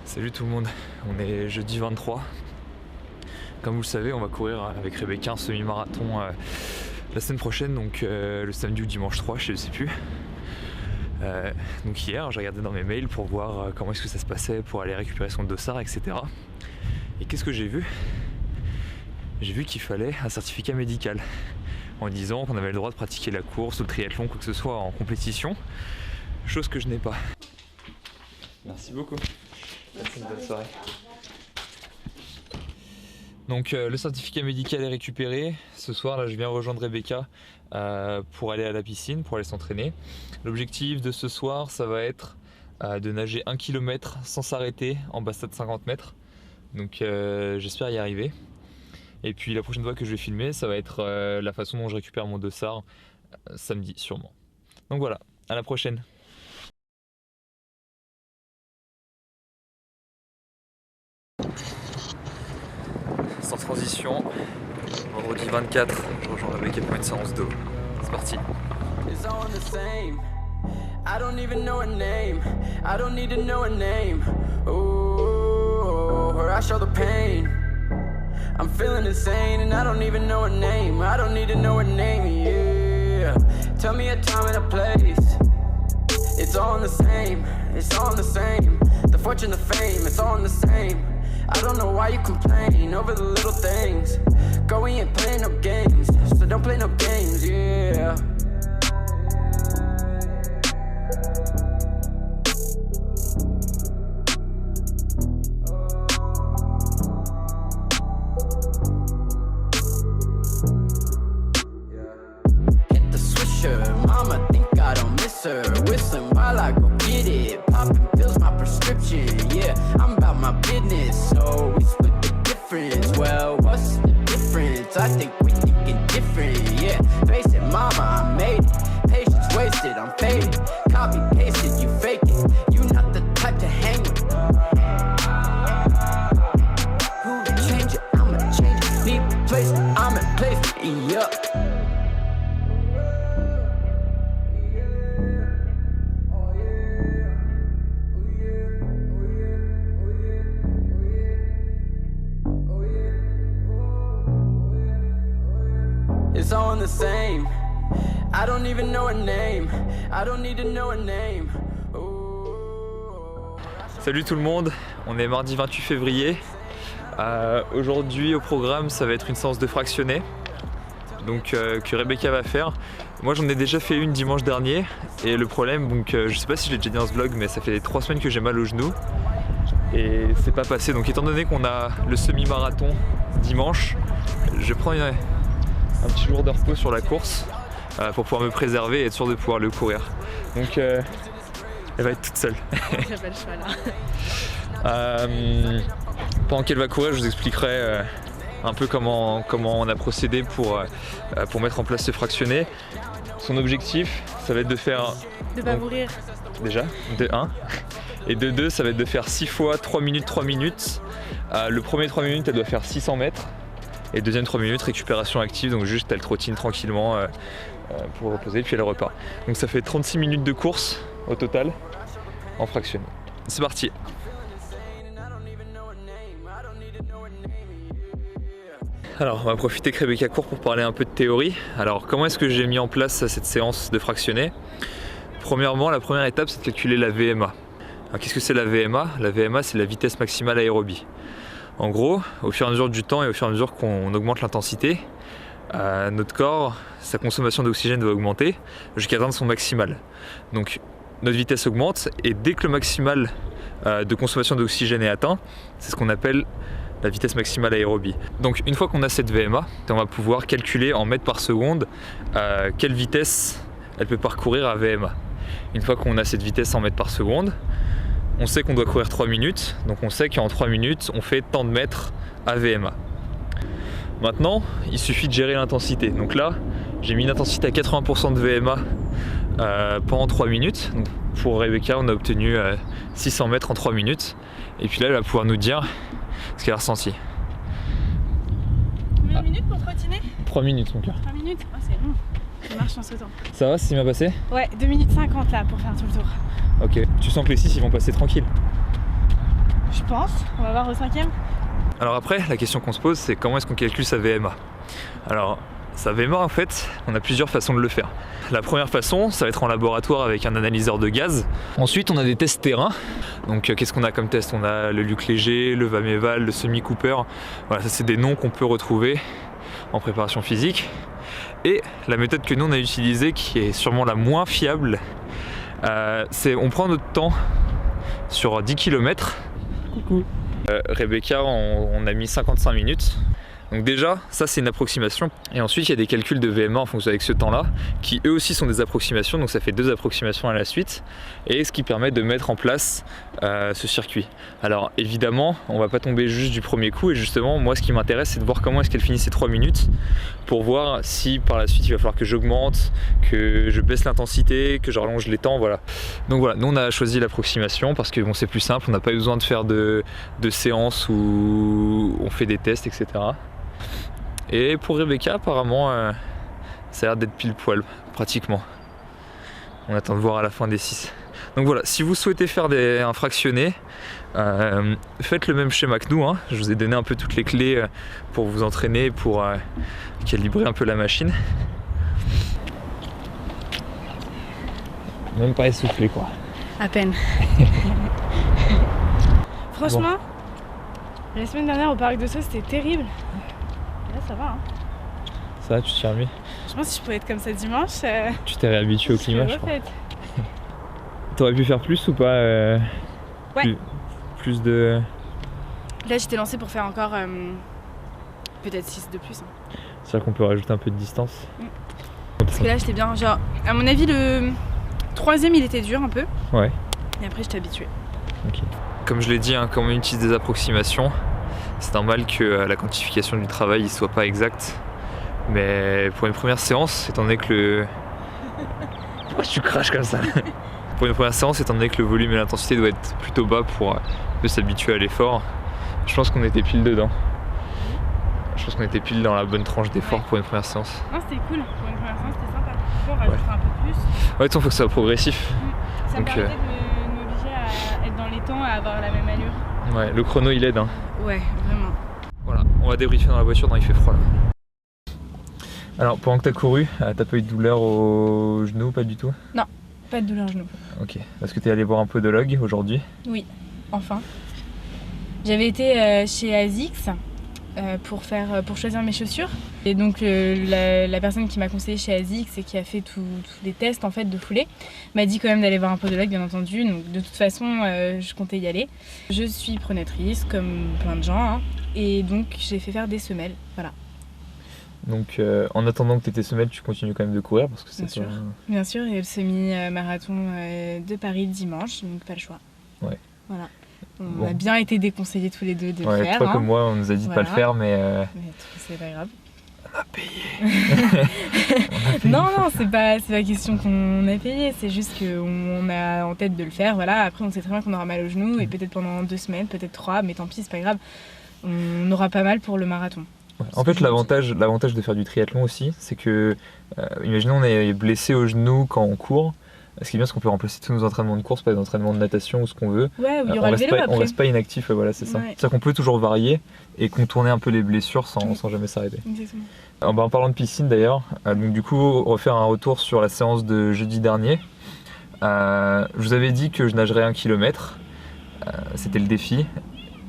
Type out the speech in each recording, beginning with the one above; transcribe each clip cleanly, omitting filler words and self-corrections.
Salut tout le monde, on est jeudi 23. Comme vous le savez, on va courir avec Rebecca un semi-marathon la semaine prochaine, donc le samedi ou dimanche 3, je ne sais plus. Donc hier, j'ai regardé dans mes mails pour voir comment est-ce que ça se passait pour aller récupérer son dossard, etc. Et qu'est-ce que j'ai vu? J'ai vu qu'il fallait un certificat médical en disant qu'on avait le droit de pratiquer la course, le triathlon, quoi que ce soit en compétition, chose que je n'ai pas. Merci beaucoup. Merci, une bonne soirée. Donc le certificat médical est récupéré. Ce soir, là, je viens rejoindre Rebecca pour aller à la piscine, pour aller s'entraîner. L'objectif de ce soir, ça va être de nager 1 km sans s'arrêter en bastade 50 mètres. Donc j'espère y arriver. Et puis la prochaine fois que je vais filmer, ça va être la façon dont je récupère mon dossard samedi sûrement. Donc voilà, à la prochaine. Sans transition, vendredi 24, je rejoins Rebecca pour une séance d'eau. C'est parti. I don't even know her name. I don't need to know her name. Ooh, her I show the pain. I'm feeling insane and I don't even know her name. I don't need to know her name, yeah. Tell me a time and a place. It's all in the same, it's all in the same. The fortune, the fame, it's all in the same. I don't know why you complain over the little things. Girl, we ain't playing no games, so don't play no games, yeah. Hit the swisher, mama think I don't miss her. Whistling while I go get it, popping pills, my prescription, yeah. I'm about my business, so we split the difference. Well, what's the difference? I think we thinking different, yeah. Face it, mama, I made it. Patience wasted, I'm faded. Copy pasted, you fake it. You not the type to hang with. Who to change it? I'ma change it. Need a place, I'm in place, yup. It's all in the same. I don't even know her name. I don't need to know her name. Salut tout le monde, on est mardi 28 février. Aujourd'hui au programme, ça va être une séance de fractionné. Donc que Rebecca va faire. Moi j'en ai déjà fait une dimanche dernier. Et le problème, donc je sais pas si je l'ai déjà dit dans ce vlog, mais ça fait 3 semaines que j'ai mal au genou. Et c'est pas passé. Donc étant donné qu'on a le semi-marathon dimanche, je prends un petit jour de repos sur la course pour pouvoir me préserver et être sûr de pouvoir le courir. Donc elle va être toute seule. J'ai pas le choix là. Pendant qu'elle va courir, je vous expliquerai un peu comment on a procédé pour mettre en place ce fractionné. Son objectif, ça va être de faire... De pas mourir. Déjà, de 1. Et de 2, ça va être de faire 6 fois 3 minutes, 3 minutes. Le premier 3 minutes, elle doit faire 600 mètres. Et deuxième 3 minutes, récupération active, donc juste elle trottine tranquillement pour reposer, puis elle repart. Donc ça fait 36 minutes de course au total en fractionné. C'est parti. Alors on va profiter que Rebecca court pour parler un peu de théorie. Alors comment est-ce que j'ai mis en place cette séance de fractionné? Premièrement, la première étape, c'est de calculer la VMA. Alors qu'est-ce que c'est la VMA? La VMA, c'est la vitesse maximale aérobie. En gros, au fur et à mesure du temps et au fur et à mesure qu'on augmente l'intensité, notre corps, sa consommation d'oxygène va augmenter jusqu'à atteindre son maximal. Donc notre vitesse augmente et dès que le maximal de consommation d'oxygène est atteint, c'est ce qu'on appelle la vitesse maximale aérobie. Donc une fois qu'on a cette VMA, on va pouvoir calculer en mètres par seconde quelle vitesse elle peut parcourir à VMA. Une fois qu'on a cette vitesse en mètres par seconde, on sait qu'on doit courir 3 minutes, donc on sait qu'en 3 minutes, on fait tant de mètres à VMA. Maintenant, il suffit de gérer l'intensité. Donc là, j'ai mis une intensité à 80% de VMA pendant 3 minutes. Donc pour Rebecca, on a obtenu 600 mètres en 3 minutes. Et puis là, elle va pouvoir nous dire ce qu'elle a ressenti. Combien de minutes pour trottiner? 3 minutes, mon cœur. 3 minutes? Oh, c'est long. Je marche en ce temps. Ça va, c'est bien passé? Ouais, 2 minutes 50 là pour faire tout le tour. Ok, tu sens que les 6 ils vont passer tranquille? Je pense. On va voir au 5e. Alors après, la question qu'on se pose, c'est comment est-ce qu'on calcule sa VMA? Alors, sa VMA, en fait, on a plusieurs façons de le faire. La première façon, ça va être en laboratoire avec un analyseur de gaz. Ensuite, on a des tests terrain. Donc, qu'est-ce qu'on a comme test? On a le Luc Léger, le Vameval, le Semi Cooper. Voilà, ça c'est des noms qu'on peut retrouver en préparation physique. Et la méthode que nous on a utilisée, qui est sûrement la moins fiable, c'est on prend notre temps sur 10 km. Coucou. Rebecca, on a mis 55 minutes. Donc déjà, ça c'est une approximation. Et ensuite, il y a des calculs de VMA en fonction avec ce temps-là, qui eux aussi sont des approximations, donc ça fait 2 approximations à la suite, et ce qui permet de mettre en place ce circuit. Alors évidemment, on va pas tomber juste du premier coup, et justement, moi ce qui m'intéresse, c'est de voir comment est-ce qu'elle finit ces 3 minutes, pour voir si par la suite il va falloir que j'augmente, que je baisse l'intensité, que je rallonge les temps, voilà. Donc voilà, nous on a choisi l'approximation parce que bon, c'est plus simple, on n'a pas eu besoin de faire de séances où on fait des tests, etc. Et pour Rebecca, apparemment, ça a l'air d'être pile poil, pratiquement. On attend de voir à la fin des 6. Donc voilà, si vous souhaitez faire un fractionné, faites le même schéma que nous. Hein. Je vous ai donné un peu toutes les clés pour vous entraîner, pour calibrer un peu la machine. Même pas essoufflé, quoi. À peine. Franchement, la semaine dernière au parc de Sceaux, c'était terrible. Là, ça va. Hein. Ça va, tu t'y es remis? Je pense que si je pouvais être comme ça dimanche. Tu t'es réhabitué au climat, je crois. Refaite. T'aurais pu faire plus ou pas Ouais. Plus de... Là, j'étais lancée pour faire encore peut-être 6 de plus. Hein. C'est-à-dire qu'on peut rajouter un peu de distance. Parce que là, j'étais bien. Genre, à mon avis, le 3e, il était dur un peu. Ouais. Et après, j'étais habituée. Ok. Comme je l'ai dit, hein, quand on utilise des approximations, c'est normal que la quantification du travail ne soit pas exacte. Mais pour une première séance, étant donné que le... Pourquoi tu craches comme ça? Pour une première séance, étant donné que le volume et l'intensité doivent être plutôt bas pour un peu s'habituer à l'effort, je pense qu'on était pile dedans. Je pense qu'on était pile dans la bonne tranche d'effort pour une première séance. Non, c'était cool. Pour une première séance, c'était sympa. On rajoutera un peu plus. Ouais, il faut que ça soit progressif. Ça me permettait de m'obliger à être dans les temps, à avoir la même allure. Ouais, le chrono il aide. Hein. Ouais, vraiment. Voilà, on va débriefer dans la voiture, il fait froid là. Alors, pendant que t'as couru, t'as pas eu de douleur au genou, pas du tout? Non, pas de douleur au genou. Ok. Est-ce que t'es allé voir un podologue aujourd'hui? Oui, enfin. J'avais été chez ASICS pour choisir mes chaussures. Et donc la personne qui m'a conseillé chez ASICS et qui a fait tous les tests en fait de foulée m'a dit quand même d'aller voir un podologue, bien entendu. Donc de toute façon, je comptais y aller. Je suis pronatrice comme plein de gens, hein, et donc j'ai fait faire des semelles. Voilà. Donc en attendant que tu aies tes semelles, tu continues quand même de courir parce que c'est bien sûr. Bien sûr, et le semi-marathon de Paris dimanche, donc pas le choix. Ouais. Voilà. On a bien été déconseillés tous les deux de le faire. Toi comme moi, on nous a dit de pas le faire, mais c'est pas grave. On a payé. Non, c'est pas question qu'on a payé, c'est juste qu'on a en tête de le faire. Voilà. Après, on sait très bien qu'on aura mal au genou et peut-être pendant 2 semaines, peut-être 3, mais tant pis, c'est pas grave. On aura pas mal pour le marathon. Ouais. En fait, l'avantage de faire du triathlon aussi, c'est que, imaginons on est blessé au genou quand on court. Ce qui est bien, c'est qu'on peut remplacer tous nos entraînements de course par des entraînements de natation ou ce qu'on veut. Ouais, il y aura le vélo après. On reste pas inactif, voilà, c'est ça. Ouais. C'est-à-dire qu'on peut toujours varier et contourner un peu les blessures sans jamais s'arrêter. Exactement. En parlant de piscine d'ailleurs, donc du coup, refaire un retour sur la séance de jeudi dernier. Je vous avais dit que je nagerais 1 km. C'était le défi.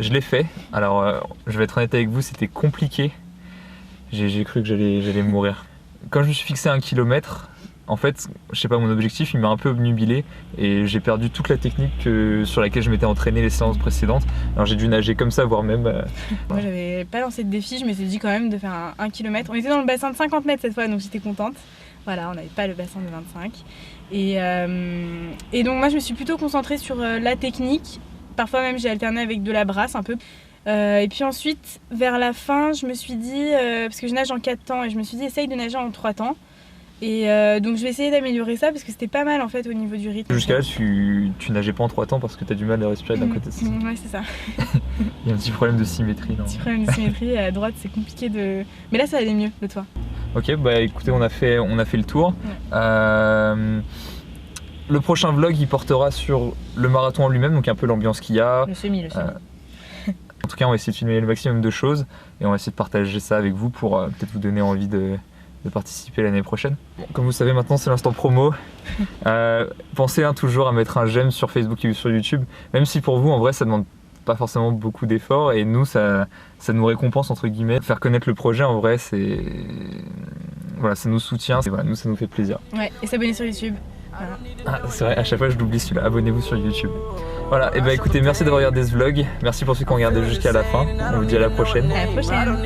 Je l'ai fait. Alors, je vais être honnête avec vous, c'était compliqué. J'ai cru que j'allais mourir. Quand je me suis fixé 1 km, en fait, je sais pas, mon objectif il m'a un peu obnubilé et j'ai perdu toute la technique sur laquelle je m'étais entraîné les séances précédentes. Alors j'ai dû nager comme ça, voire même... Moi j'avais pas lancé de défi, je m'étais dit quand même de faire 1 km. On était dans le bassin de 50 mètres cette fois, donc j'étais contente. Voilà, on n'avait pas le bassin de 25. Et donc moi je me suis plutôt concentrée sur la technique. Parfois même j'ai alterné avec de la brasse un peu. Et puis ensuite, vers la fin, je me suis dit, parce que je nage en 4 temps, et je me suis dit essaye de nager en 3 temps. Et donc je vais essayer d'améliorer ça parce que c'était pas mal en fait au niveau du rythme. Jusqu'à là tu nageais pas en 3 temps parce que t'as du mal à respirer d'un côté. Ouais, c'est ça. Il y a un petit problème de symétrie. Un petit problème de symétrie, à droite c'est compliqué de... Mais là ça allait mieux de toi. Ok, bah écoutez, on a fait le tour. Ouais. Le prochain vlog il portera sur le marathon en lui-même, donc un peu l'ambiance qu'il y a. Le semi. En tout cas, on va essayer de filmer le maximum de choses et on va essayer de partager ça avec vous pour peut-être vous donner envie de participer l'année prochaine. Bon, comme vous savez, maintenant c'est l'instant promo. Pensez toujours à mettre un j'aime sur Facebook et sur YouTube, même si pour vous en vrai ça demande pas forcément beaucoup d'efforts, et nous ça nous récompense entre guillemets. Faire connaître le projet en vrai, c'est voilà, ça nous soutient, voilà, nous ça nous fait plaisir. Ouais, et s'abonner sur YouTube. Voilà. Ah, c'est vrai, à chaque fois je l'oublie celui-là, abonnez-vous sur YouTube. Voilà, et bah écoutez, merci d'avoir regardé ce vlog, merci pour ceux qui ont regardé jusqu'à la fin, on vous dit à la prochaine. À la prochaine.